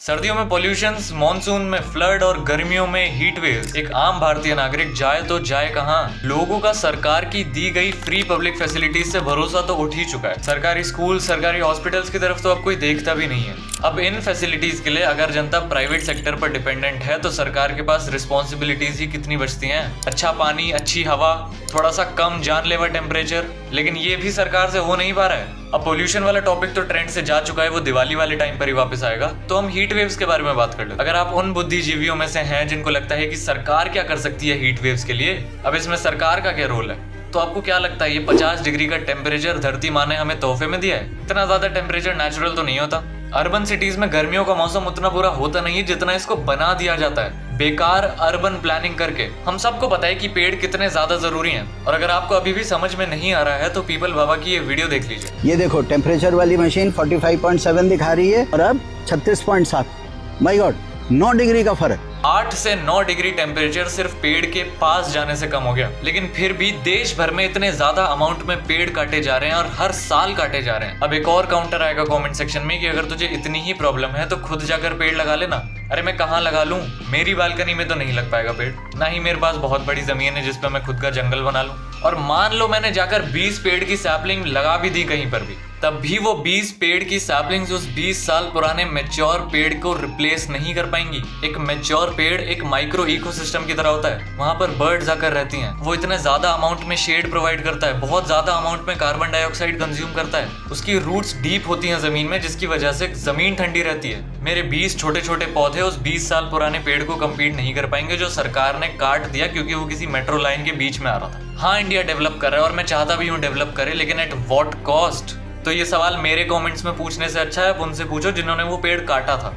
सर्दियों में pollution, monsoon में फ्लड और गर्मियों में हीट वेव। एक आम भारतीय नागरिक जाए तो जाए कहां? लोगों का सरकार की दी गई फ्री पब्लिक फैसिलिटीज से भरोसा तो उठ ही चुका है। सरकारी स्कूल, सरकारी हॉस्पिटल्स की तरफ तो अब कोई देखता भी नहीं है। अब इन फैसिलिटीज के लिए अगर जनता प्राइवेट सेक्टर पर डिपेंडेंट है तो सरकार के पास रिस्पॉन्सिबिलिटीज ही कितनी बचती हैं। अच्छा पानी, अच्छी हवा, थोड़ा सा कम जानलेवा टेम्परेचर, लेकिन ये भी सरकार से हो नहीं पा रहा है। अब पोल्यूशन वाला टॉपिक तो ट्रेंड से जा चुका है, वो दिवाली वाले टाइम पर ही वापस आएगा। तो हम हीट वेव्स के बारे में बात कर लेते हैं। अगर आप उन बुद्धिजीवियों में से हैं जिनको लगता है कि सरकार क्या कर सकती है हीट वेव्स के लिए, अब इसमें सरकार का क्या रोल है, तो आपको क्या लगता है ये 50 डिग्री का टेम्परेचर धरती माँ ने हमें तोहफे में दिया है? इतना ज्यादा टेम्परेचर नेचुरल तो नहीं होता। अर्बन सिटीज में गर्मियों का मौसम उतना बुरा होता नहीं है जितना इसको बना दिया जाता है बेकार अर्बन प्लानिंग करके। हम सबको पता है कि पेड़ कितने ज्यादा जरूरी हैं, और अगर आपको अभी भी समझ में नहीं आ रहा है तो पीपल बाबा की ये वीडियो देख लीजिए। ये देखो टेम्परेचर वाली मशीन 45.7 दिखा रही है और अब 36.7। माय गॉड, 9 डिग्री का फर्क। 8 से 9 डिग्री टेम्परेचर सिर्फ पेड़ के पास जाने से कम हो गया। लेकिन फिर भी देश भर में इतने ज्यादा अमाउंट में पेड़ काटे जा रहे हैं और हर साल काटे जा रहे हैं। अब एक और काउंटर आएगा कमेंट सेक्शन में कि अगर तुझे इतनी ही प्रॉब्लम है तो खुद जाकर पेड़ लगा लेना। अरे मैं कहाँ लगा लूं? मेरी बालकनी में तो नहीं लग पाएगा पेड़, ना ही मेरे पास बहुत बड़ी जमीन है जिसपे मैं खुद का जंगल बना लूं। और मान लो मैंने जाकर 20 पेड़ की सैपलिंग लगा भी दी कहीं पर भी, तब भी वो 20 पेड़ की सैपलिंग्स उस 20 साल पुराने मैच्योर पेड़ को रिप्लेस नहीं कर पाएंगी। एक मैच्योर पेड़ एक माइक्रो इकोसिस्टम की तरह होता है, वहां पर बर्ड्स आकर रहती हैं। वो इतने ज्यादा अमाउंट में शेड प्रोवाइड करता है, बहुत ज्यादा अमाउंट में कार्बन डाइऑक्साइड कंज्यूम करता है। उसकी रूट्स डीप होती हैं जमीन में, जिसकी वजह से जमीन ठंडी रहती है। मेरे 20 छोटे छोटे पौधे उस 20 साल पुराने पेड़ को कम्पीट नहीं कर पाएंगे जो सरकार ने काट दिया क्योंकि वो किसी मेट्रो लाइन के बीच में आ रहा था। हाँ, इंडिया डेवलप कर रहा है और मैं चाहता भी हूँ डेवलप करे, लेकिन एट व्हाट कॉस्ट? तो ये सवाल मेरे कमेंट्स में पूछने से अच्छा है आप उनसे पूछो जिन्होंने वो पेड़ काटा था।